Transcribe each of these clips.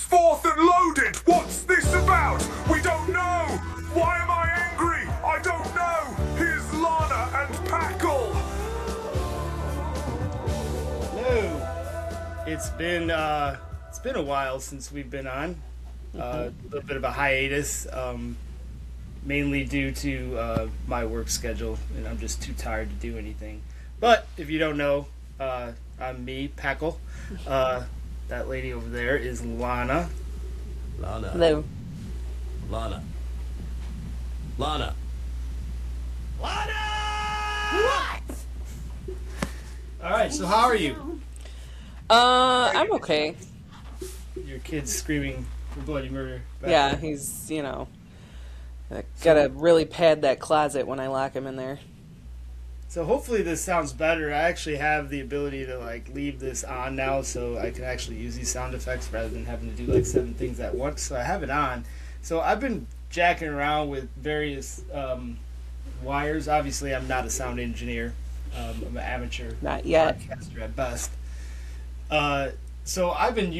fourth and loaded. What's this about? We don't know. Why am I angry? I don't know. Here's Lana and Packle. Hello. It's been a while since we've been on. A little bit of a hiatus, mainly due to my work schedule, and I'm just too tired to do anything. But if you don't know, I'm me, Packle. That lady over there is Lana. Lana. Hello. Lana. Lana. Lana! What? All right, so how are you? I'm okay. Your kid's screaming for bloody murder. back Yeah, there. he's, gotta really pad that closet when I lock him in there. So hopefully this sounds better. I actually have the ability to leave this on now, so I can actually use these sound effects rather than having to do 7 things at once. So I have it on. So I've been jacking around with various wires. Obviously, I'm not a sound engineer. I'm an amateur Not yet. podcaster at best. So I've been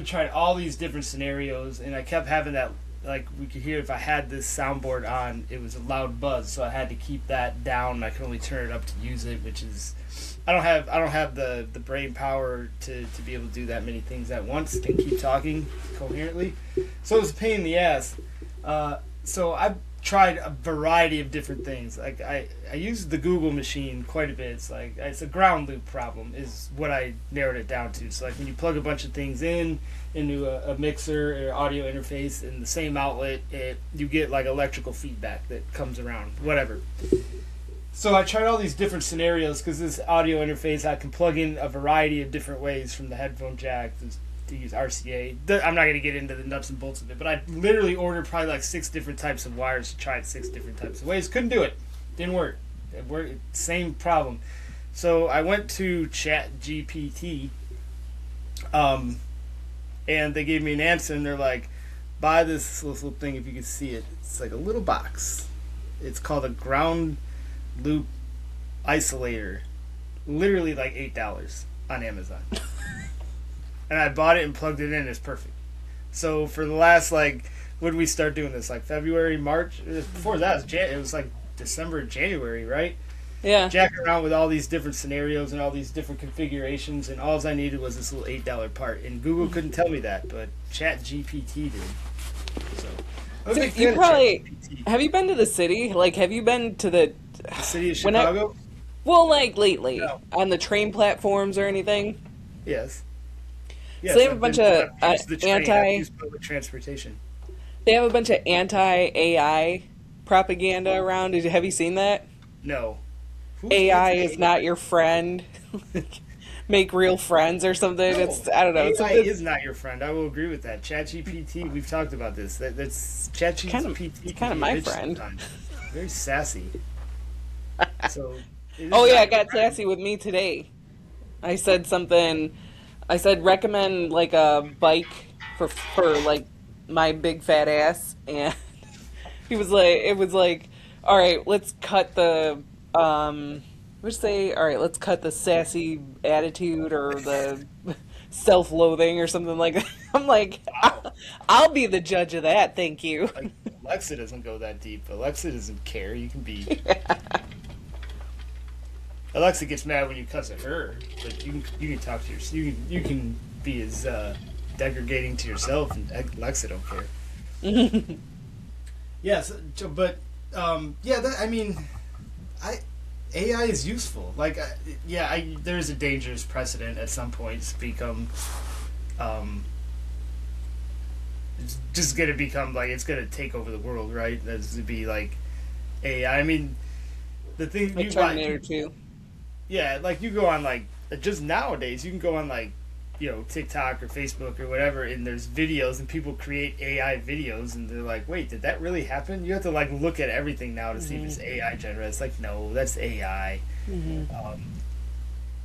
trying all these different scenarios, and I kept having that. We could hear if I had this soundboard on, it was a loud buzz, so I had to keep that down. I can only turn it up to use it, which is I don't have the brain power to be able to do that many things at once and keep talking coherently. So it was a pain in the ass. So I've tried a variety of different things. I use the Google machine quite a bit. It's a ground loop problem is what I narrowed it down to. So when you plug a bunch of things into a mixer or audio interface in the same outlet, you get electrical feedback that comes around, whatever. So I tried all these different scenarios because this audio interface I can plug in a variety of different ways, from the headphone jack to use RCA. I'm not going to get into the nuts and bolts of it, but I literally ordered probably 6 different types of wires to try it 6 different types of ways. Couldn't do it. Didn't work. Same problem. So I went to ChatGPT, and they gave me an answer, and they're like, buy this little thing if you can see it. It's like a little box. It's called a ground loop isolator. Literally $8 on Amazon. And I bought it and plugged it in. It's perfect. So for the last, when did we start doing this? February, March? Before that, it was December, January, right? Yeah. Jacking around with all these different scenarios and all these different configurations, and all I needed was this little $8 part. And Google couldn't tell me that, but ChatGPT did. So you probably... Have you been to the city? Have you been to the city of Chicago? Lately. No. On the train platforms or anything? Yes. So they have a bunch of public transportation. They have a bunch of anti-AI propaganda around. Have you seen that? No. AI is not your friend. Make real friends or something. No, I don't know. AI is not your friend. I will agree with that. ChatGPT, we've talked about this. That's ChatGPT. Kind of my friend. Sometimes. Very sassy. So. Oh yeah, it got sassy with me today. I said something. I said recommend a bike for my big fat ass, and he was all right, let's cut the let's cut the sassy attitude or the self-loathing or something like that. I'm like, wow. I'll be the judge of that, thank you. Alexa doesn't go that deep. Alexa doesn't care. You can be. Yeah. Alexa gets mad when you cuss at her, but you can talk to yourself. You can be as degrading to yourself, and Alexa don't care. Yes, but AI is useful. There's a dangerous precedent at some point to become. It's just gonna become it's gonna take over the world, right? That's to be AI. I mean, the thing you Terminator 2. Yeah, you go on just nowadays you can go on TikTok or Facebook or whatever, and there's videos and people create AI videos, and they're like, wait, did that really happen? You have to look at everything now to see if it's AI generated. It's no, that's AI.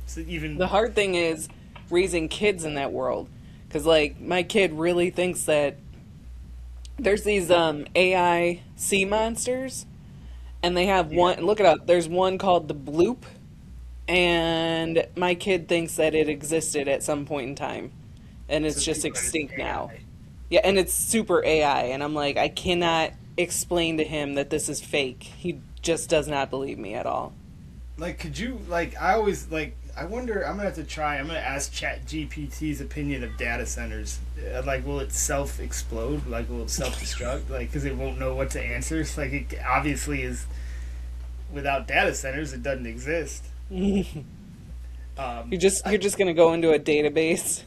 So even the hard thing is raising kids in that world, because my kid really thinks that there's these AI sea monsters, and they have one. Look it up. There's one called the Bloop. And my kid thinks that it existed at some point in time. and it's So just people are extinct now. AI. Yeah, and it's super AI, and I'm like, I cannot explain to him that this is fake. He just does not believe me at all. Like, could you, like, I always, like, I wonder, I'm going to have to try, I'm going to ask ChatGPT's opinion of data centers. Like, will it self-explode? Like, will it self-destruct? Like, because it won't know what to answer. Like, it obviously is, without data centers, it doesn't exist. You're just gonna go into a database.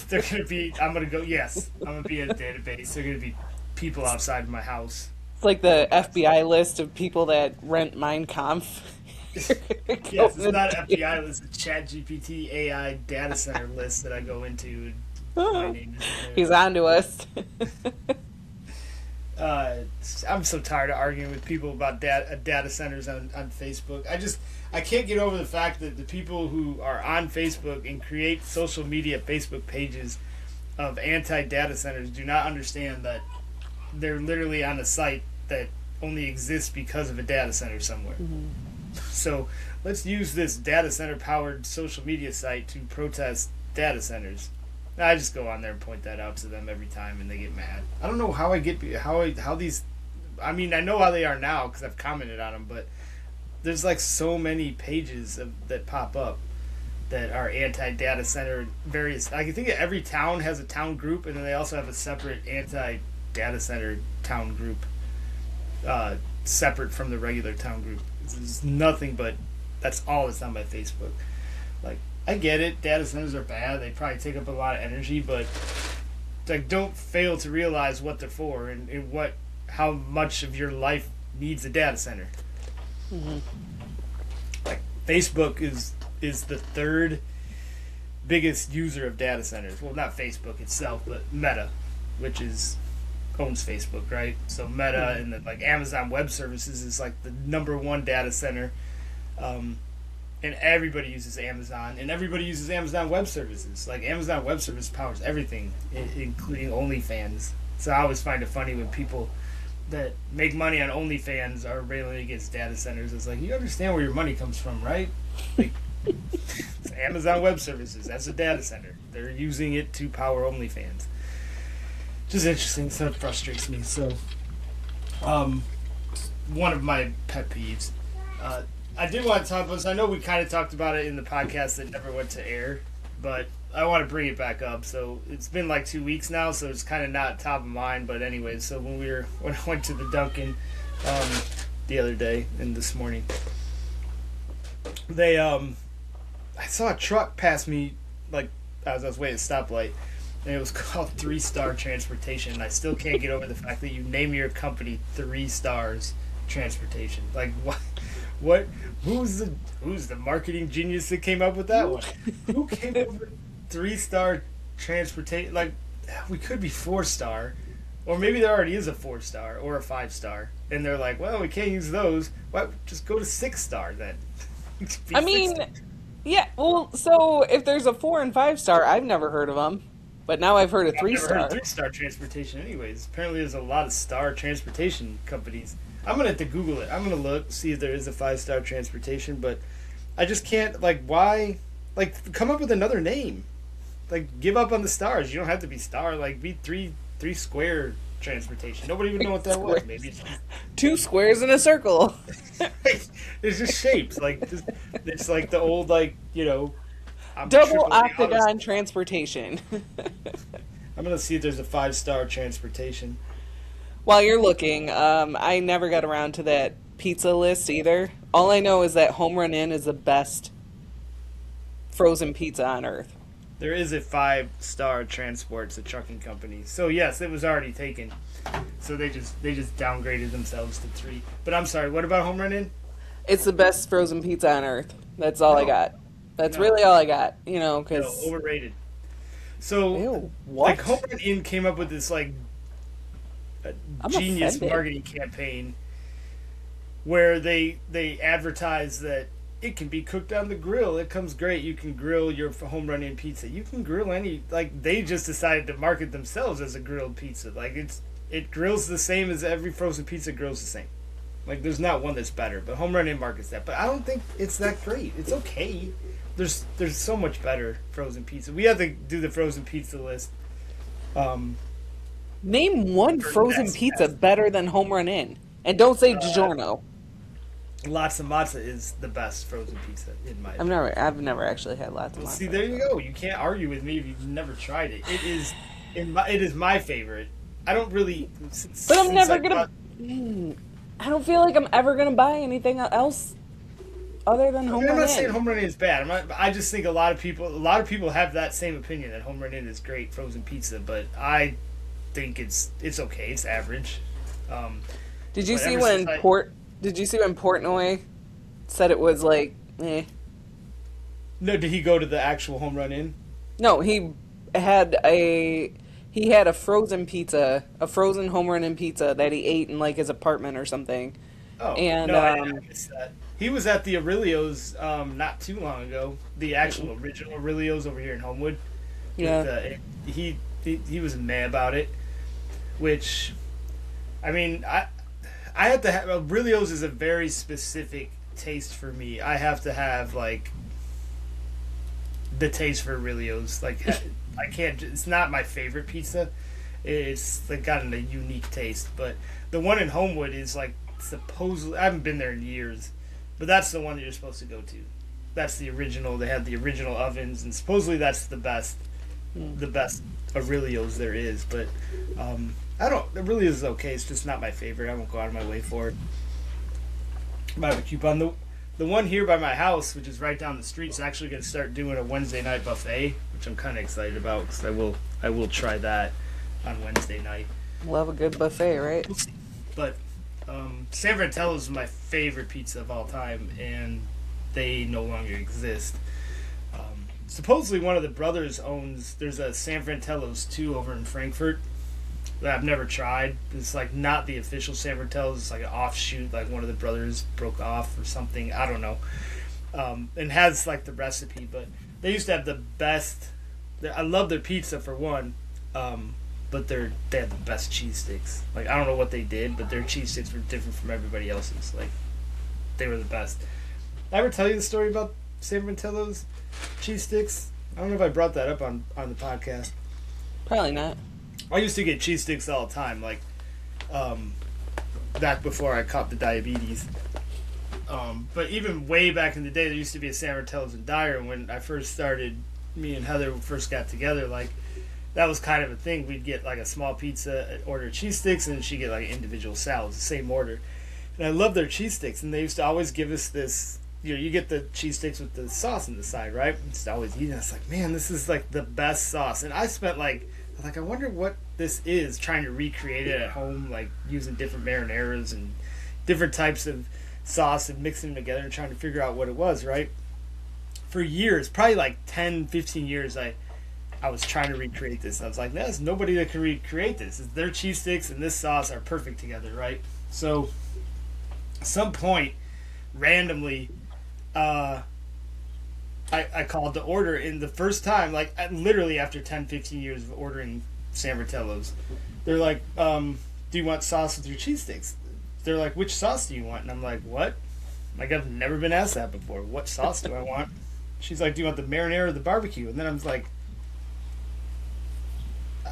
They're going to be, I'm going to go, yes, I'm going to be in a database. They're going to be people outside my house. It's like the FBI list of people that rent Mein Kampf. Yes, it's not FBI list, it's ChatGPT AI data center list that I go into. My name is in there. He's on to us. I'm so tired of arguing with people about data centers on Facebook. I can't get over the fact that the people who are on Facebook and create social media Facebook pages of anti-data centers do not understand that they're literally on a site that only exists because of a data center somewhere. Mm-hmm. So let's use this data center powered social media site to protest data centers. I just go on there and point that out to them every time, and they get mad. I don't know how how these. I mean, I know how they are now because I've commented on them, but there's like so many pages that pop up that are anti-data center. Various. I can think of every town has a town group, and then they also have a separate anti-data center town group, separate from the regular town group. There's nothing but that's all that's on my Facebook. Like, I get it, data centers are bad, they probably take up a lot of energy, but like, don't fail to realize what they're for and how much of your life needs a data center. Mm-hmm. Like, Facebook is the third biggest user of data centers. Well, not Facebook itself, but Meta, which owns Facebook, right? So Meta and then like Amazon Web Services is like the number one data center, and everybody uses Amazon, and everybody uses Amazon Web Services. Like, Amazon Web Service powers everything, including OnlyFans. So I always find it funny when people that make money on OnlyFans are railing against data centers. It's like, you understand where your money comes from, right? Like, it's Amazon Web Services, that's a data center. They're using it to power OnlyFans. Just interesting, so it frustrates me. So, one of my pet peeves. I did want to talk about this. I know we kind of talked about it in the podcast that never went to air, but I want to bring it back up. So it's been like 2 weeks now, so it's kind of not top of mind. But anyways, so when I went to the Dunkin' the other day and this morning, I saw a truck pass me like as I was waiting at a stoplight. And it was called 3 Star Transportation. And I still can't get over the fact that you name your company 3 Stars Transportation. Like, what? Who's the marketing genius that came up with that one? Who came up with 3 Star Transportation? Like, we could be 4 star, or maybe there already is a 4 star or a 5 star, and they're like, well, we can't use those. Why? Just go to 6 star then. I mean, yeah. Well, so if there's a 4 and 5 star, I've never heard of them. But now I've heard of 3 star. I've never heard of 3 Star Transportation anyways. Apparently there's a lot of star transportation companies. I'm going to have to Google it. I'm going to look, see if there is a 5 Star Transportation, but I just can't, like, why? Like, come up with another name. Like, give up on the stars. You don't have to be star. Like, be 3 Square Transportation. Nobody even know what that was. Maybe it's 2 squares in a circle. It's just shapes. Like, it's like the old, like, you know, double octagon transportation. I'm gonna see if there's a 5 Star Transportation. While you're looking, I never got around to that pizza list either. All I know is that Home Run Inn is the best frozen pizza on earth. There is a 5 Star Transport's a trucking company. So yes, it was already taken. So they just downgraded themselves to 3. But I'm sorry, what about Home Run Inn? It's the best frozen pizza on earth. That's all I got. That's really all I got, you know, because... No, overrated. So, Ew, what? like, Home Run Inn came up with this, like, genius marketing campaign where they advertise that it can be cooked on the grill. It comes great. You can grill your Home Run Inn pizza. You can grill any... Like, they just decided to market themselves as a grilled pizza. Like, it grills the same as every frozen pizza grills the same. Like, there's not one that's better, but Home Run Inn markets that. But I don't think it's that great. It's okay. There's so much better frozen pizza. We have to do the frozen pizza list. Name one frozen pizza better than Home Run Inn. And don't say DiGiorno. Lots of Matza is the best frozen pizza, in my opinion. I've never actually had lots of. See, there you go. You can't argue with me if you've never tried it. It is my favorite. I don't really. But I'm never gonna. I don't feel like I'm ever gonna buy anything else other than Home Run Inn. I'm not saying Home Run Inn is bad. I just think a lot of people have that same opinion that Home Run Inn is great frozen pizza, but I think it's okay. It's average. Did you see when Portnoy said it was like, eh? No, did he go to the actual Home Run Inn? No, he had a frozen pizza, a frozen Home Run Inn pizza that he ate in like his apartment or something. Oh, and no, I missed that. He was at the Aurelio's not too long ago. The actual original Aurelio's over here in Homewood. Yeah. He was mad about it, which, I mean, I have to have Aurelio's is a very specific taste for me. I have to have like the taste for Aurelio's. Like I can't. It's not my favorite pizza. It's like gotten a unique taste. But the one in Homewood is like supposedly. I haven't been there in years, but that's the one that you're supposed to go to. That's the original. They have the original ovens, and supposedly that's the best Aurelio's there is. But it really is okay. It's just not my favorite. I won't go out of my way for it. I have a coupon. The one here by my house, which is right down the street, is actually going to start doing a Wednesday night buffet, which I'm kind of excited about because I will try that on Wednesday night. Love a good buffet, right? We'll see. But San Fratello's is my favorite pizza of all time, and they no longer exist. Supposedly one of the brothers owns. There's a San Fratello's 2 over in Frankfurt that I've never tried. It's like not the official San Fratello's. It's like an offshoot, like one of the brothers broke off or something. I don't know. And has like the recipe, but they used to have the best. I love their pizza for one, but they had the best cheese sticks. Like I don't know what they did, but their cheese sticks were different from everybody else's. Like they were the best. Did I ever tell you the story about San Fratello's cheese sticks? I don't know if I brought that up on the podcast. Probably not. I used to get cheese sticks all the time, like back before I caught the diabetes. But even way back in the day, there used to be a San Fratello's in Dyer, and when I first started, me and Heather first got together, like that was kind of a thing. We'd get like a small pizza, order cheese sticks, and she'd get like individual salads, the same order. And I loved their cheese sticks, and they used to always give us this. You get the cheese sticks with the sauce on the side, right? Just always eating. I was like, man, this is like the best sauce. And I spent like I wonder what this is, trying to recreate it at home, like using different marinaras and different types of sauce and mixing them together and trying to figure out what it was, right? For years, probably like 10, 15 years, I was trying to recreate this. I was like, there's nobody that can recreate this. Their cheese sticks and this sauce are perfect together, right? So, at some point, randomly, I called to order, and the first time, like literally after 10, 15 years of ordering San Fratello's, they're like, do you want sauce with your cheese sticks? They're like, which sauce do you want? And I'm like, what? Like, I've never been asked that before. What sauce do I want? She's like, do you want the marinara or the barbecue? And then I was like,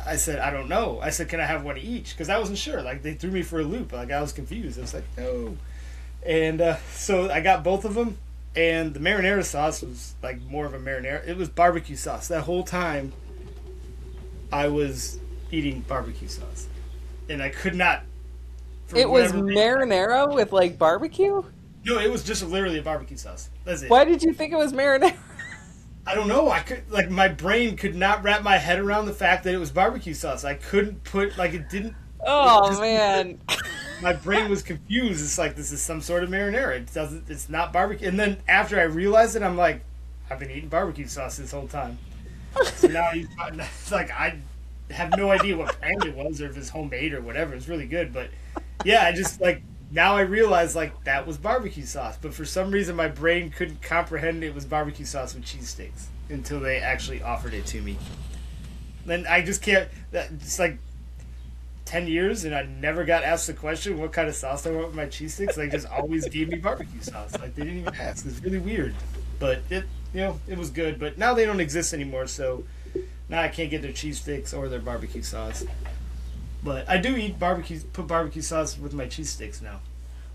I said, I don't know. I said, can I have one of each? Because I wasn't sure. Like, they threw me for a loop. Like, I was confused. I was like, no. And so I got both of them. And the marinara sauce was like more of a marinara. It was barbecue sauce. That whole time, I was eating barbecue sauce. And I could not. It was marinara with like barbecue? No, it was just literally a barbecue sauce. That's it. Why did you think it was marinara? I don't know. I could my brain could not wrap my head around the fact that it was barbecue sauce. I couldn't put it didn't. Oh man. My brain was confused. It's like, this is some sort of marinara. It's not barbecue. And then after I realized it, I'm like, I've been eating barbecue sauce this whole time. So now it's like, I have no idea what brand it was or if it's homemade or whatever. It's really good. But yeah, I just like, now I realize like that was barbecue sauce. But for some reason, my brain couldn't comprehend it was barbecue sauce with cheese sticks until they actually offered it to me. Then I just can't, it's like, 10 years, and I never got asked the question what kind of sauce I want with my cheese sticks. They just always gave me barbecue sauce. Like, they didn't even ask. It's really weird. But it was good. But now they don't exist anymore, so now I can't get their cheese sticks or their barbecue sauce. But I do put barbecue sauce with my cheese sticks now.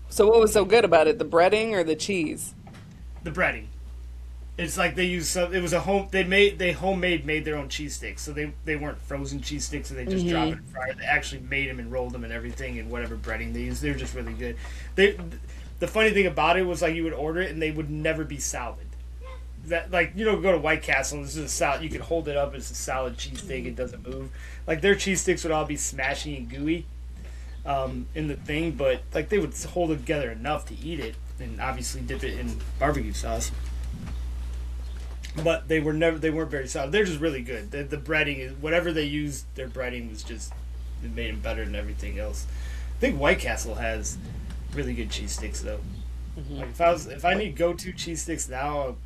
So what was so good about it? The breading or the cheese? The breading. It's like they used some. It was they homemade made their own cheese sticks, so they weren't frozen cheese sticks, so they just drop it and fry it. They actually made them and rolled them and everything, and whatever breading they used. They're just really good. The funny thing about it was, like, you would order it and they would never be solid. That, like, go to White Castle and this is a salad. You could hold it up. It's a solid cheese stick. It doesn't move. Like, their cheese sticks would all be smashy and gooey in the thing, but like they would hold it together enough to eat it, and obviously dip it in barbecue sauce. But they weren't very solid. They're just really good. The breading is whatever they used. Their breading was just, it made them better than everything else. I think White Castle has really good cheese sticks though. Like if I need go-to cheese sticks now, I'll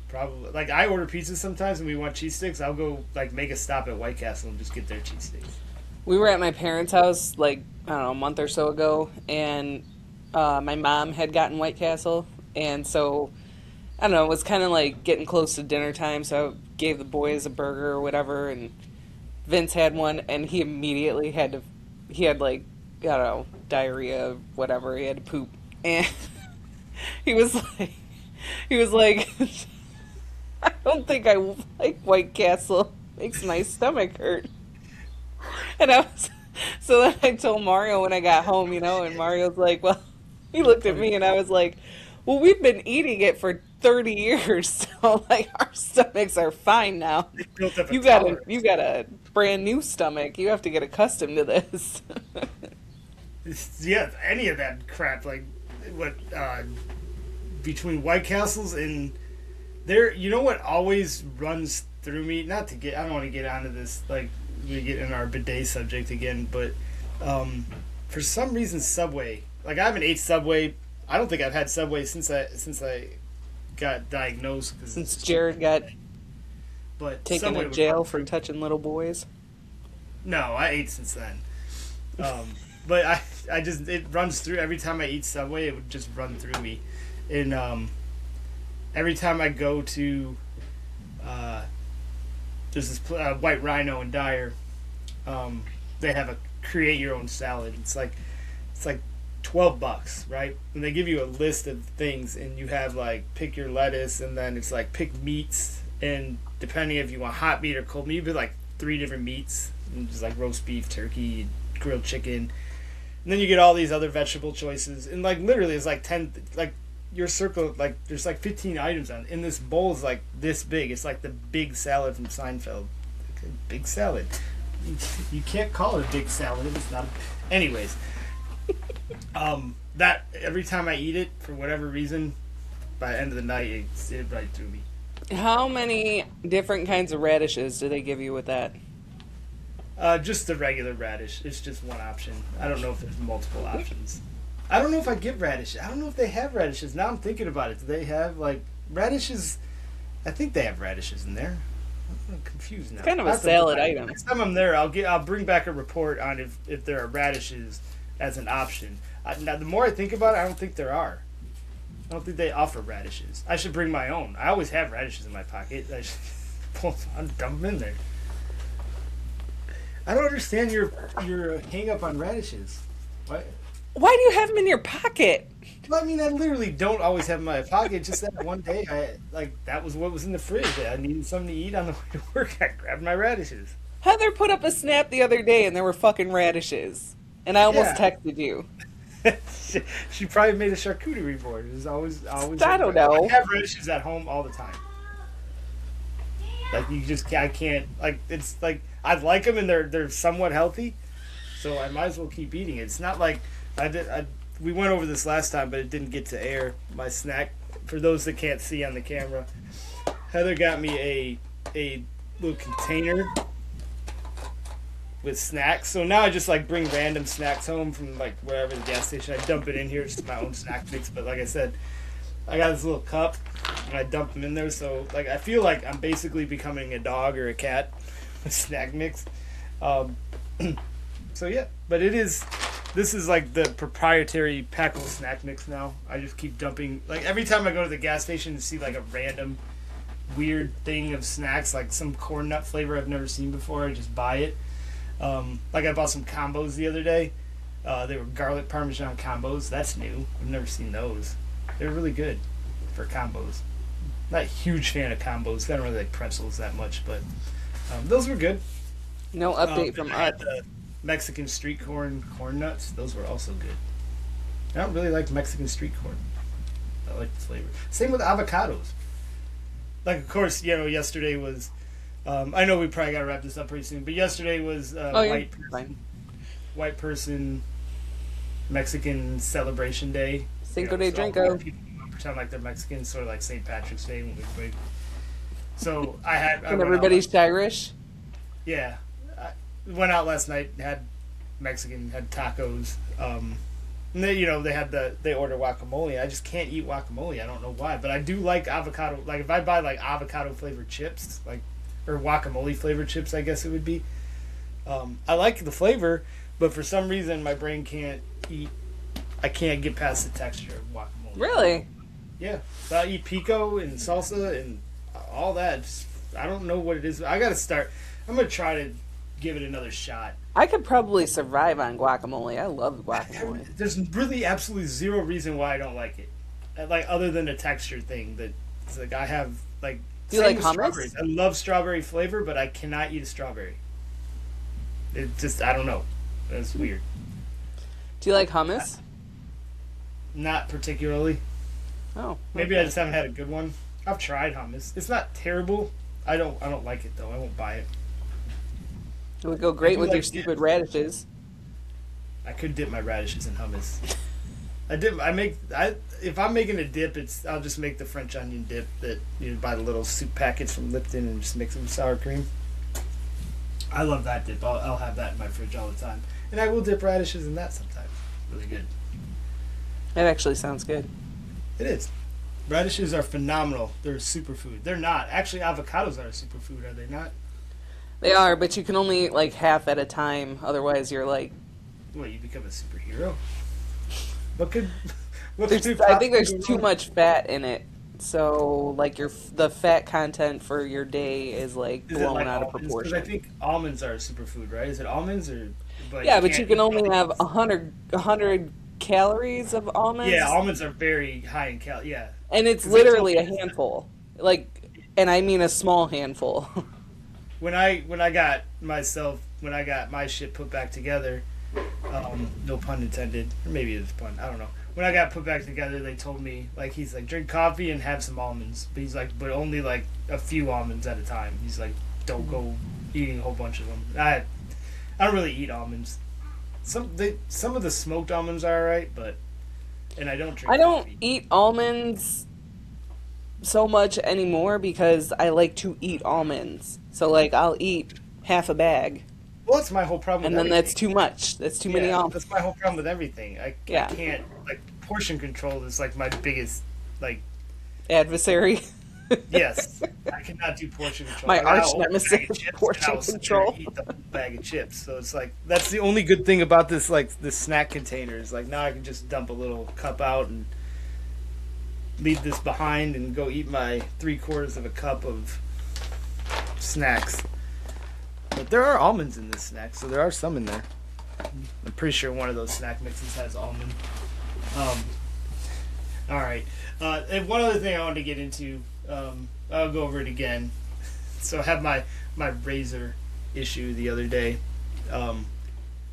probably, like, I order pizza sometimes and we want cheese sticks. I'll go like make a stop at White Castle and just get their cheese sticks. We were at my parents' house like, I don't know, a month or so ago, and my mom had gotten White Castle, and so I don't know, it was kind of like getting close to dinner time, so I gave the boys a burger or whatever, and Vince had one, and he immediately had like, I don't know, diarrhea, whatever, he had to poop, and he was like, I don't think I like White Castle, makes my stomach hurt. And so then I told Mario when I got home, and Mario's like, well, he looked at me and I was like, well, we've been eating it for 30 years, so like our stomachs are fine now. You got a brand new stomach. You have to get accustomed to this. Yeah, any of that crap, like what between White Castles and there, what always runs through me. I don't want to get onto this, like, we get in our bidet subject again, but for some reason Subway, like, I haven't ate Subway. I don't think I've had Subway since I got diagnosed. Since Jared got taken Subway to jail for touching little boys. No, I ate since then. But I just, it runs through every time I eat Subway. It would just run through me, and every time I go to there's this White Rhino in Dyer. They have a create your own salad. It's like $12, right? And they give you a list of things, and you have like pick your lettuce, and then it's like pick meats, and depending if you want hot meat or cold meat, but like 3 different meats, and just like roast beef, turkey, grilled chicken, and then you get all these other vegetable choices, and like literally it's like 10, like your circle, like there's like 15 items on, and this bowl is like this big. It's like the big salad from Seinfeld. Like a big salad. You can't call it a big salad. It's not. Anyways, that every time I eat it, for whatever reason, by the end of the night, it right through me. How many different kinds of radishes do they give you with that? Just the regular radish. It's just one option. I don't know if there's multiple options. I don't know if I get radish. I don't know if they have radishes. Now I'm thinking about it. Do they have, like, radishes? I think they have radishes in there. I'm confused now. It's kind of a salad item. Next time I'm there, I'll bring back a report on if there are radishes as an option. Now, the more I think about it, I don't think there are. I don't think they offer radishes. I should bring my own. I always have radishes in my pocket. I'll dump them in there. I don't understand your hang up on radishes. What? Why do you have them in your pocket? Well, I mean, I literally don't always have them in my pocket. Just that one day, that was what was in the fridge. I needed something to eat on the way to work. I grabbed my radishes. Heather put up a snap the other day, and there were fucking radishes. And I almost texted you. She probably made a charcuterie board. It was always. I don't know. I have radishes at home all the time. Like, I can't. Like, it's like I like them and they're somewhat healthy, so I might as well keep eating it. It's not like we went over this last time, but it didn't get to air. My snack, for those that can't see on the camera, Heather got me a little container with snacks. So now I just like bring random snacks home from like wherever, the gas station. I dump it in here. It's just my own snack mix. But like I said, I got this little cup and I dump them in there. So like I feel like I'm basically becoming a dog or a cat with snack mix. So yeah, but this is like the proprietary Packle snack mix now. I just keep dumping, like every time I go to the gas station and see like a random weird thing of snacks, like some corn nut flavor I've never seen before, I just buy it. Like I bought some combos the other day. They were garlic parmesan combos. That's new. I've never seen those. They're really good for combos. Not a huge fan of combos. I don't really like pretzels that much, but those were good. No update from I had us. the Mexican street corn nuts. Those were also good. I don't really like Mexican street corn. I like the flavor. Same with avocados. Like, of course, yesterday was. I know we probably got to wrap this up pretty soon, but yesterday was Fine. white person Mexican celebration day. Cinco de So Drinco. people pretend like they're Mexican, sort of like St. Patrick's Day when we wake. So I And went out everybody's Irish. yeah, I went out last night. Had Mexican, had tacos. And they order guacamole. I just can't eat guacamole. I don't know why, but I do like avocado. Like if I buy like avocado flavored chips, or guacamole flavored chips, I guess it would be. I like the flavor, but for some reason my brain can't eat. I can't get past the texture of guacamole. Really? Yeah, so I eat pico and salsa and all that. I don't know what it is. I gotta start. I'm gonna try to give it another shot. I could probably survive on guacamole. I love guacamole. There's really absolutely zero reason why I don't like it, like other than a texture thing. That it's like I have like. Do you same like with hummus? strawberries. I love strawberry flavor, but I cannot eat a strawberry. It just I don't know. That's weird. Do you like hummus? Not particularly. Oh. Maybe okay. I just haven't had a good one. I've tried hummus. It's not terrible. I don't like it though. I won't buy it. It would go great do with like your stupid radishes. I could dip my radishes in hummus. If I'm making a dip, I'll just make the French onion dip that you buy the little soup packets from Lipton and just mix it with sour cream. I love that dip. I'll have that in my fridge all the time, and I will dip radishes in that sometimes. Really good. That actually sounds good. It is. Radishes are phenomenal. They're a superfood. They're not actually. Avocados are a superfood, are they not? They are, but you can only eat like half at a time. Otherwise, you're like. What, you become a superhero? What could I think there's possibly go too wrong? much fat in it, so like the fat content for your day is like Is it blown like out of almonds? proportion. 'Cause I think almonds are a superfood, right? Is it almonds or? Yeah, but you can't can eat only almonds. have 100 calories of almonds. Yeah, almonds are very high in cal. Yeah, And it's 'Cause they told literally me a this. handful. Like, and I mean a small handful. when I got my shit put back together, no pun intended, or maybe it was pun. I don't know. When I got put back together, they told me he's like drink coffee and have some almonds, but he's like but only like a few almonds at a time. He's like don't go eating a whole bunch of them. I don't really eat almonds. Some of the smoked almonds are alright, and I don't drink. I don't coffee. eat almonds so much anymore because I like to eat almonds. So like I'll eat half a bag, Well, that's my whole problem. and with then everything. that's too much. That's too many almonds. That's my whole problem with everything. I Yeah. can't portion control is like my biggest Adversary. yes. I cannot do portion control. My I got an arch old nemesis, bag of chips, and portion I'll sit there and control. Eat the whole bag of chips. So it's like that's the only good thing about this this snack container is now I can just dump a little cup out and leave this behind and go eat my 3/4 of a cup of snacks. But there are almonds in this snack, so there are some in there. I'm pretty sure one of those snack mixes has almond. All right. And one other thing I wanted to get into, I'll go over it again. So I had my razor issue the other day,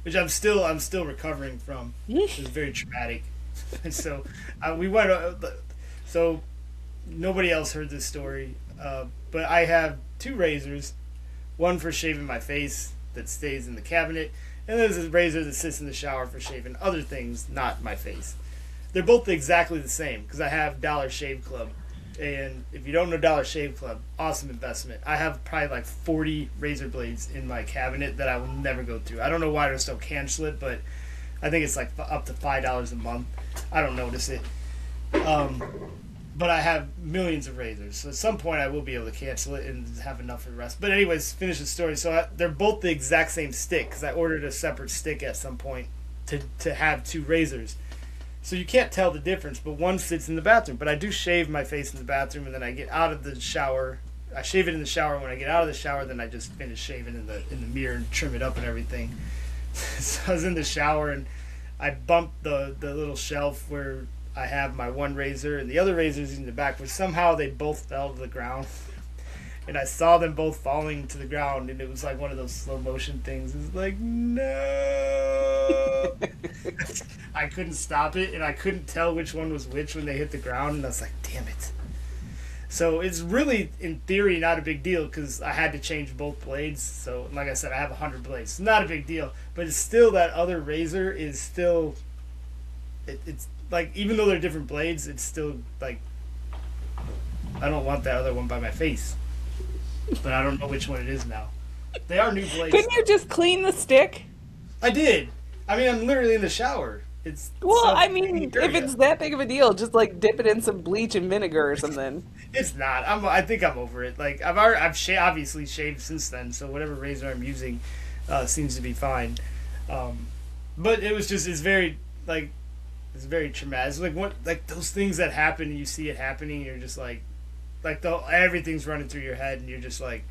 which I'm still recovering from. It was very traumatic. And so we went. So nobody else heard this story, but I have two razors. One for shaving my face that stays in the cabinet, and there's a razor that sits in the shower for shaving other things, not my face. They're both exactly the same because I have Dollar Shave Club. And if you don't know Dollar Shave Club, awesome investment. I have probably 40 razor blades in my cabinet that I will never go through. I don't know why they're so cancel it, but I think it's up to $5 a month. I don't notice it. but I have millions of razors. So at some point I will be able to cancel it and have enough for the rest. But anyways, finish the story. So they're both the exact same stick because I ordered a separate stick at some point to have 2 razors. So you can't tell the difference, but one sits in the bathroom. But I do shave my face in the bathroom, and then I get out of the shower. I shave it in the shower. When I get out of the shower, then I just finish shaving in the mirror and trim it up and everything. So I was in the shower, and I bumped the little shelf where I have my one razor, and the other razor's in the back, but somehow they both fell to the ground. And I saw them both falling to the ground, and it was like one of those slow motion things. It's like, no. I couldn't stop it, and I couldn't tell which one was which when they hit the ground, and I was like, damn it. So it's really, in theory, not a big deal because I had to change both blades. So, like I said, I have 100 blades. It's not a big deal, but it's still that other razor is still, it's like, even though they're different blades, it's still like, I don't want that other one by my face. But I don't know which one it is now. They are new blades. Couldn't you just clean the stick? I did. I mean, I'm literally in the shower. Well, I mean, if it's that big of a deal, just like dip it in some bleach and vinegar or something. It's not. I think I'm over it. Like I've obviously shaved since then, so whatever razor I'm using seems to be fine. But it was just it's very traumatic. It's like what those things that happen and you see it happening, and you're just like everything's running through your head, and you're just like.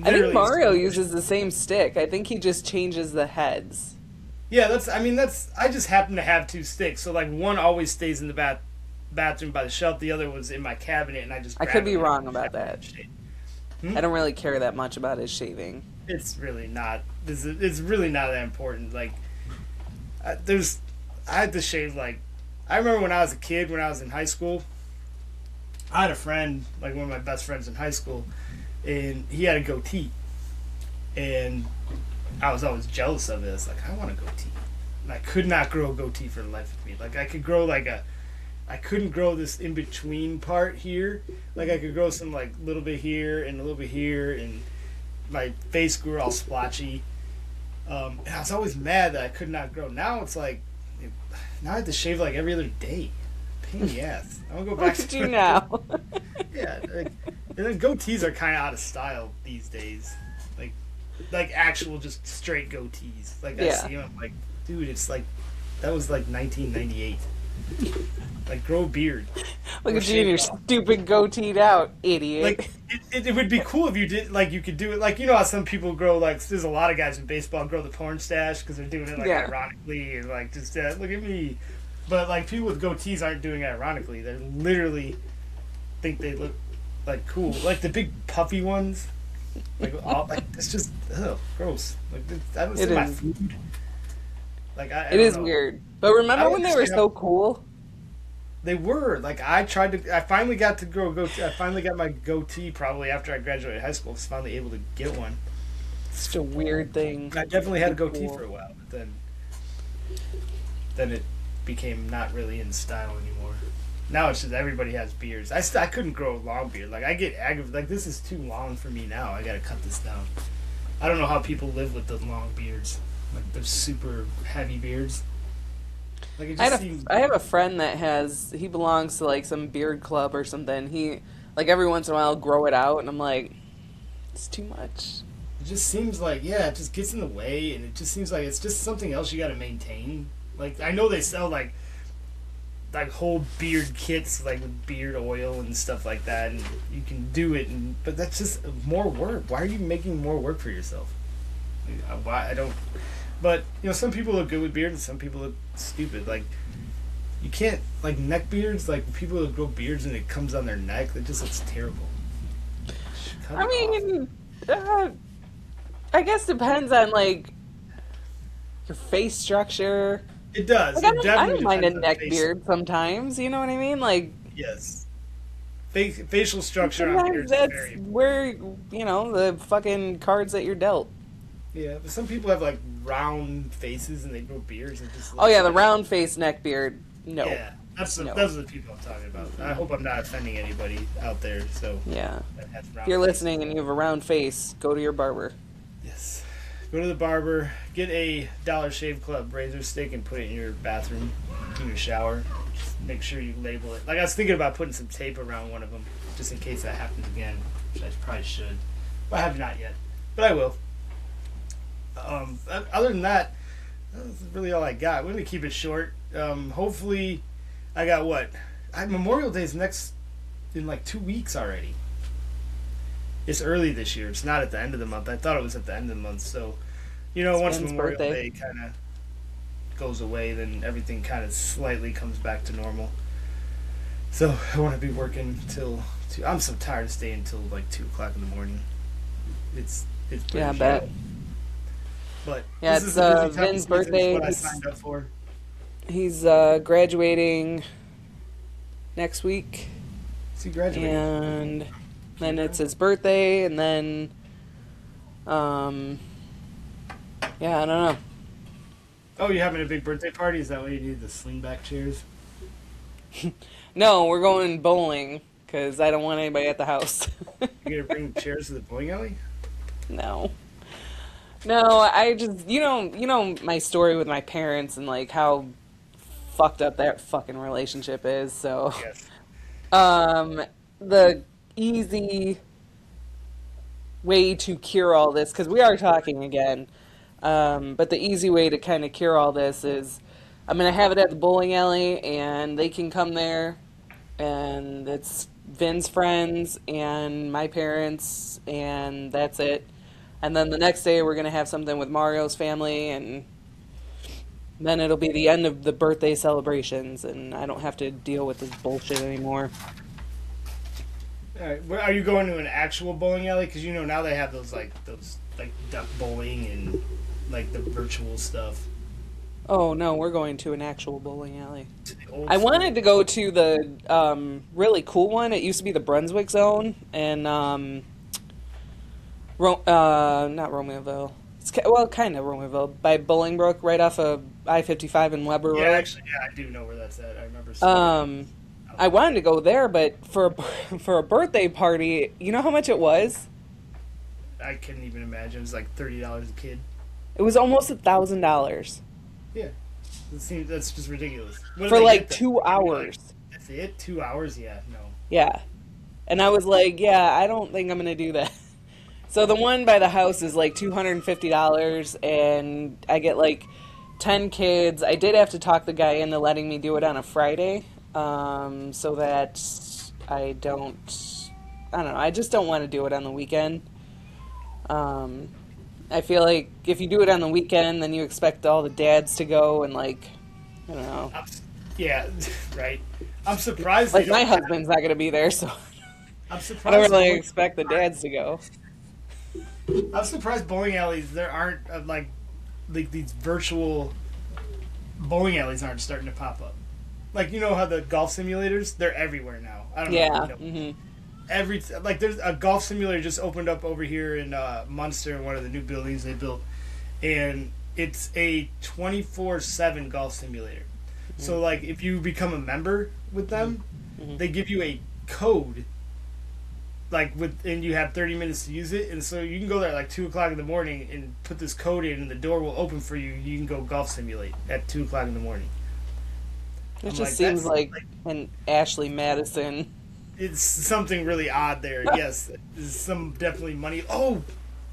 I think Mario uses the same stick. I think he just changes the heads. Yeah, I just happen to have 2 sticks, so like one always stays in the bathroom by the shelf, the other was in my cabinet, and I just. I could be wrong about that. Hmm? I don't really care that much about his shaving. It's really not. It's really not that important. Like, I had to shave like. I remember when I was a kid, when I was in high school. I had a friend, like one of my best friends in high school, and he had a goatee, and I was always jealous of it. It's like, I want a goatee. And I could not grow a goatee for the life of me. Like, I could grow I couldn't grow this in-between part here. Like, I could grow some, like, little bit here and a little bit here, and my face grew all splotchy. And I was always mad that I could not grow. Now it's like, now I have to shave, like, every other day. Pain in the ass. I'm gonna go back to you now. Yeah. And then goatees are kind of out of style these days. Like actual just straight goatees. Like I see them, I'm like, dude, it's like that was like 1998. Like grow a beard. Look at you and your stupid goateed out, idiot. Like it would be cool if you did like you could do it like you know how some people grow like there's a lot of guys in baseball grow the porn stash because they're doing it like ironically and like just look at me. But like people with goatees aren't doing it ironically. They literally think they look like cool. Like the big puffy ones. Like it's just gross. Like I don't see my food. Like it is weird. But remember when they were so cool? They were like I finally got to grow a goatee. I finally got my goatee probably after I graduated high school. I was finally able to get one. It's such a weird thing. I definitely had a goatee for a while, but then it became not really in style anymore. Now it's just everybody has beards. I couldn't grow a long beard. Like I get aggravated. Like this is too long for me now. I gotta cut this down. I don't know how people live with the long beards. Like the super heavy beards. Like it just I have a friend that he belongs to like some beard club or something. He like every once in a while grow it out, and I'm like, it's too much. It just seems like it just gets in the way, and it just seems like it's just something else you got to maintain. Like I know they sell like whole beard kits like with beard oil and stuff like that, and you can do it, but that's just more work. Why are you making more work for yourself? Why I don't. But you know, some people look good with beard, and some people look stupid. Like you can't like neck beards. Like people that grow beards and it comes on their neck, that just looks terrible. I mean, I guess depends on like your face structure. It does. Like, I don't mind a neck beard sometimes. You know what I mean? Like yes, facial structure on beards that's is very where the fucking cards that you're dealt. Yeah, but some people have like round faces and they grow beards and just. Oh yeah, the round face neck beard. No. Yeah, those are the people I'm talking about. I hope I'm not offending anybody out there. So yeah, if you're listening and you have a round face, go to your barber. Yes, go to the barber, get a Dollar Shave Club razor stick, and put it in your bathroom, in your shower. make sure you label it. Like I was thinking about putting some tape around one of them just in case that happens again, which I probably should, but I have not yet. But I will. Other than that, that's really all I got. We're gonna keep it short. Hopefully, I got what? Memorial Day is next in like 2 weeks already. It's early this year. It's not at the end of the month. I thought it was at the end of the month. So, once Ben's Memorial birthday. Day kind of goes away, then everything kind of slightly comes back to normal. So I want to be working till 2. I'm so tired of staying till like 2 o'clock in the morning. It's pretty Yeah, I shit. bet. But Yeah, this it's is a busy time of Vin's season. It's birthday. what I signed up for. He's graduating next week, Is he graduating? and then it's his birthday, and then, yeah, I don't know. Oh, you having a big birthday party? Is that why you need the slingback chairs? No, we're going bowling because I don't want anybody at the house. You gonna bring chairs to the bowling alley? No. No, I just you know my story with my parents and like how fucked up that fucking relationship is. So, Yes. the easy way to cure all this, because we are talking again, but the easy way to kind of cure all this is I'm gonna have it at the bowling alley, and they can come there, and it's Vin's friends and my parents, and that's it. And then the next day we're gonna have something with Mario's family, and then it'll be the end of the birthday celebrations, and I don't have to deal with this bullshit anymore. All right. Are you going to an actual bowling alley? Because now they have those duck bowling and like the virtual stuff. Oh no, we're going to an actual bowling alley. To the old I school. wanted to go to the really cool one. It used to be the Brunswick Zone, and not Romeoville. It's kind of Romeoville by Bolingbrook, right off of I-55 and Weber Yeah, Road. actually, I do know where that's at. I remember seeing it. I wanted to go there, but for a birthday party, you know how much it was? I couldn't even imagine. It was like $30 a kid. It was almost $1,000 Yeah, that's just ridiculous. What do for they like get, though? 2 hours. That's it? 2 hours? Yeah, no. Yeah. And I was like, yeah, I don't think I'm going to do that. So the one by the house is like $250, and I get like 10 kids. I did have to talk the guy into letting me do it on a Friday, so that I don't know, I just don't want to do it on the weekend. I feel like if you do it on the weekend, then you expect all the dads to go, and like, I don't know. Yeah, right. I'm surprised. they Like my don't have- husband's not going to be there, so I'm I surprised. don't really bowling- expect the dads to go. I'm surprised bowling alleys there aren't like these virtual bowling alleys aren't starting to pop up. Like how the golf simulators, they're everywhere now. I don't Yeah. know. There's a golf simulator just opened up over here in Munster, one of the new buildings they built, and it's a 24/7 golf simulator. So like if you become a member with them, they give you a code. And you have 30 minutes to use it, and so you can go there at like 2 o'clock in the morning and put this code in, and the door will open for you. You can go golf simulate at 2 o'clock in the morning. It I'm just like, seems that's like an Ashley Madison. It's something really odd there. Yes, there's some definitely money. Oh,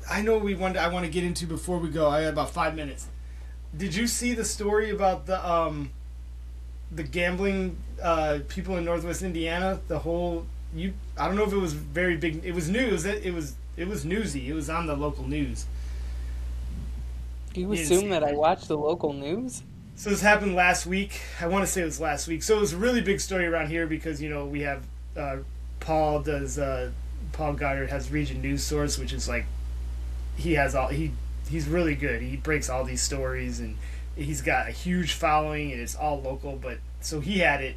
I know I want to get into before we go. I have about 5 minutes. Did you see the story about the gambling people in Northwest Indiana? I don't know if it was very big. It was news. It was newsy. It was on the local news. You didn't assume see that I watch the local news? So this happened last week. I want to say it was last week. So it was a really big story around here because we have Paul Goddard has Region News Source, which is like he's really good. He breaks all these stories, and he's got a huge following, and it's all local. But so he had it,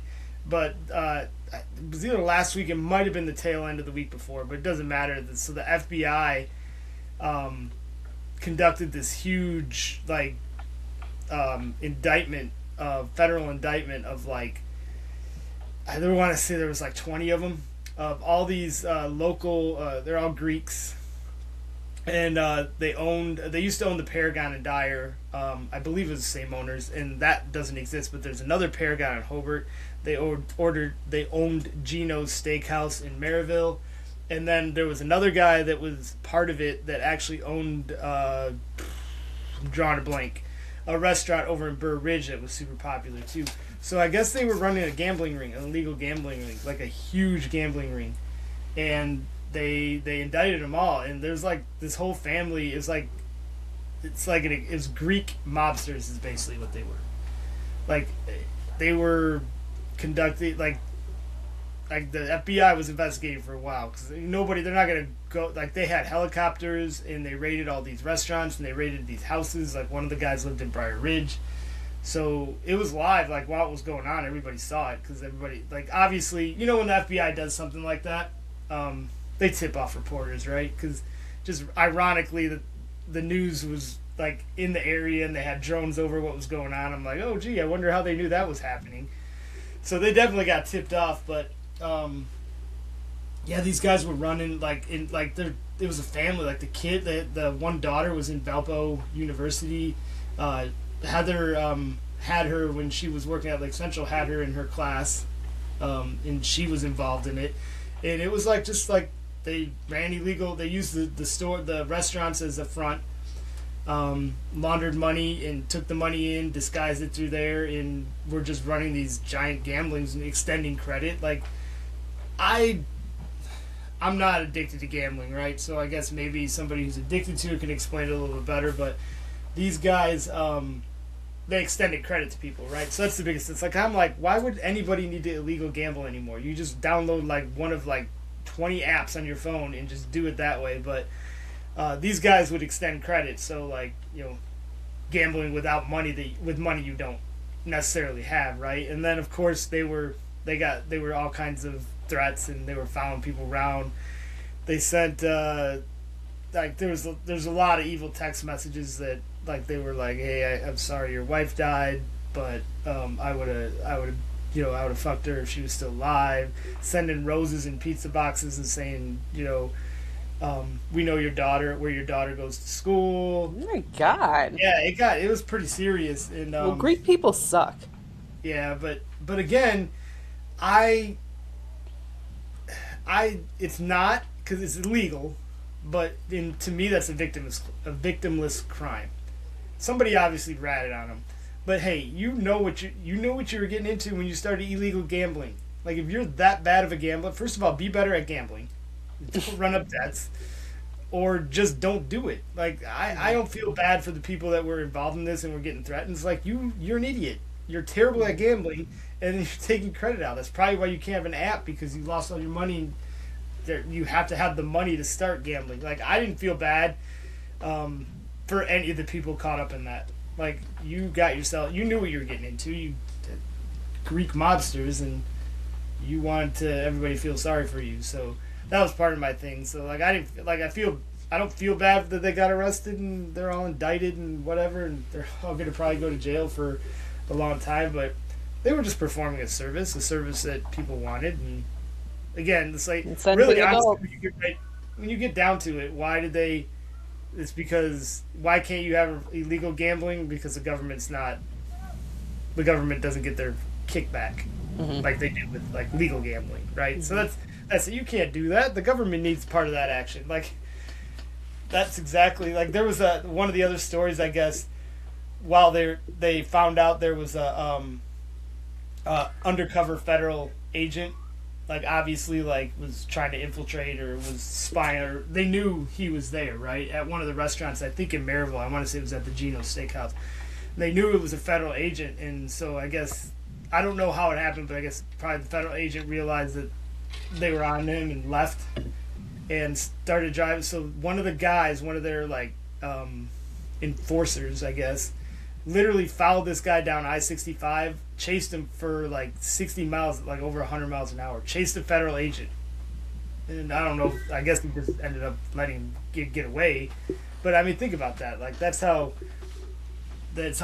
but it was either last week. It might have been the tail end of the week before, but it doesn't matter. So the FBI conducted this huge indictment, federal indictment of like, I don't want to say there was like 20 of them, of all these local. They're all Greeks, and they used to own the Paragon and Dyer. I believe it was the same owners, and that doesn't exist. But there's another Paragon in Hobart They owned Gino's Steakhouse in Maryville, and then there was another guy that was part of it that actually owned. I'm drawing a blank. A restaurant over in Burr Ridge that was super popular too. So I guess they were running a gambling ring, an illegal gambling ring, like a huge gambling ring, and they indicted them all. And there's like this whole family is like, it's Greek mobsters is basically what they were. Like they were conducting like the FBI was investigating for a while because they're not gonna go. Like they had helicopters and they raided all these restaurants and they raided these houses. Like one of the guys lived in Briar Ridge, so it was live. Like while it was going on, everybody saw it because everybody like obviously when the FBI does something like that, they tip off reporters, right? Because just ironically the news was like in the area and they had drones over what was going on. I'm like, oh gee, I wonder how they knew that was happening. So they definitely got tipped off, but. Yeah, these guys were running it was a family. Like the one daughter was in Valpo University. Heather had her when she was working at Lake Central. Had her in her class, and she was involved in it. And it was just like they ran illegal. They used the restaurants as a front, laundered money and took the money in, disguised it through there, and were just running these giant gamblings and extending credit like. I'm not addicted to gambling, right? So I guess maybe somebody who's addicted to it can explain it a little bit better. But these guys, they extended credit to people, right? So that's the biggest. It's I'm like, why would anybody need to illegal gamble anymore? You just download one of 20 apps on your phone and just do it that way. But these guys would extend credit, so gambling without money with money you don't necessarily have, right? And then of course they were all kinds of threats and they were following people around. They sent there's a lot of evil text messages that they were like, hey, I'm sorry your wife died, but I would have fucked her if she was still alive. Sending roses in pizza boxes and saying we know your daughter, where your daughter goes to school. Oh my God. Yeah, it was pretty serious. And well, Greek people suck. Yeah, but again, it's not because it's illegal, but to me that's a victimless crime. Somebody obviously ratted on them, but hey, you know what you were getting into when you started illegal gambling. Like if you're that bad of a gambler, first of all, be better at gambling. Don't run up debts, or just don't do it. Like I don't feel bad for the people that were involved in this and were getting threatened. It's like you're an idiot. You're terrible at gambling, and you're taking credit out. That's probably why you can't have an app, because you lost all your money. You have to have the money to start gambling. Like, I didn't feel bad for any of the people caught up in that. Like, you knew what you were getting into. You Greek mobsters, and you wanted everybody to feel sorry for you. So that was part of my thing. So I don't feel bad that they got arrested and they're all indicted and whatever, and they're all going to probably go to jail for a long time, but they were just performing a service that people wanted. And again, it's really honestly, when you get down to it, why did they? It's because why can't you have illegal gambling? Because the government doesn't get their kickback like they do with legal gambling, right? So that's you can't do that. The government needs part of that action. That's exactly there was one of the other stories, I guess. While they found out there was a undercover federal agent, obviously was trying to infiltrate or was spying, or they knew he was there, right, at one of the restaurants, I think in Maryville. I want to say it was at the Gino's Steakhouse. They knew it was a federal agent, and so I guess, I don't know how it happened, but I guess probably the federal agent realized that they were on him and left and started driving. So one of their enforcers, I guess, literally followed this guy down I-65, chased him for 60 miles, over 100 miles an hour, chased a federal agent. And I don't know, I guess he just ended up letting him get away. But I mean, think about that. That's how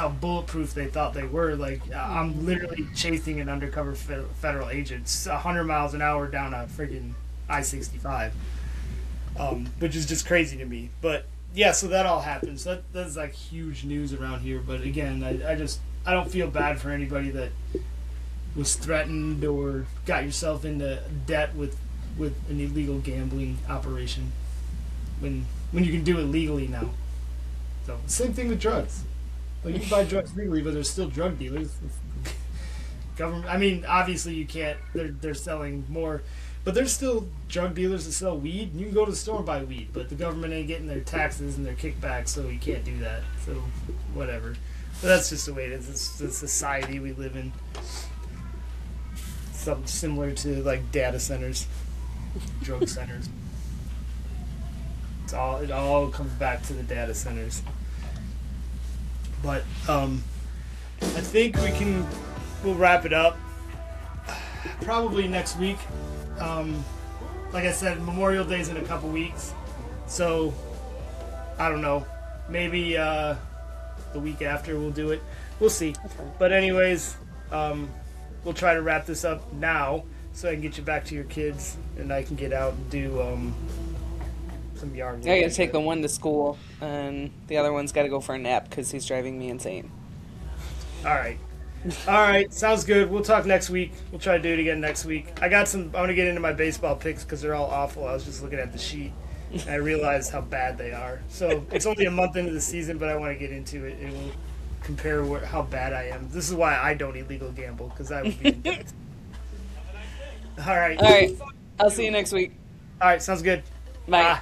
bulletproof they thought they were. I'm literally chasing an undercover federal agent 100 miles an hour down a friggin' I-65, which is just crazy to me. But yeah, so that all happened. So that's huge news around here. But again, I don't feel bad for anybody that was threatened or got yourself into debt with an illegal gambling operation when you can do it legally now. So same thing with drugs. Like, you can buy drugs legally, but there's still drug dealers. Government. I mean, obviously you can't. They're selling more, but there's still drug dealers that sell weed. You can go to the store and buy weed, but the government ain't getting their taxes and their kickbacks, so you can't do that. So whatever. But that's just the way it is. It's the society we live in. Something similar to like data centers, drug centers. It all comes back to the data centers. But I think we'll wrap it up probably next week. Like I said, Memorial Day's in a couple weeks, so I don't know. Maybe the week after we'll do it. We'll see. But anyways, we'll try to wrap this up now so I can get you back to your kids and I can get out and do some yard work. I gotta take the one to school, and the other one's gotta go for a nap because he's driving me insane. All right, sounds good. We'll talk next week. We'll try to do it again next week. I want to get into my baseball picks because they're all awful. I was just looking at the sheet and I realized how bad they are. So it's only a month into the season, but I want to get into it. It will compare how bad I am. This is why I don't illegal gamble, because I would be in debt. All right. All right. I'll see you next week. All right, sounds good. Bye.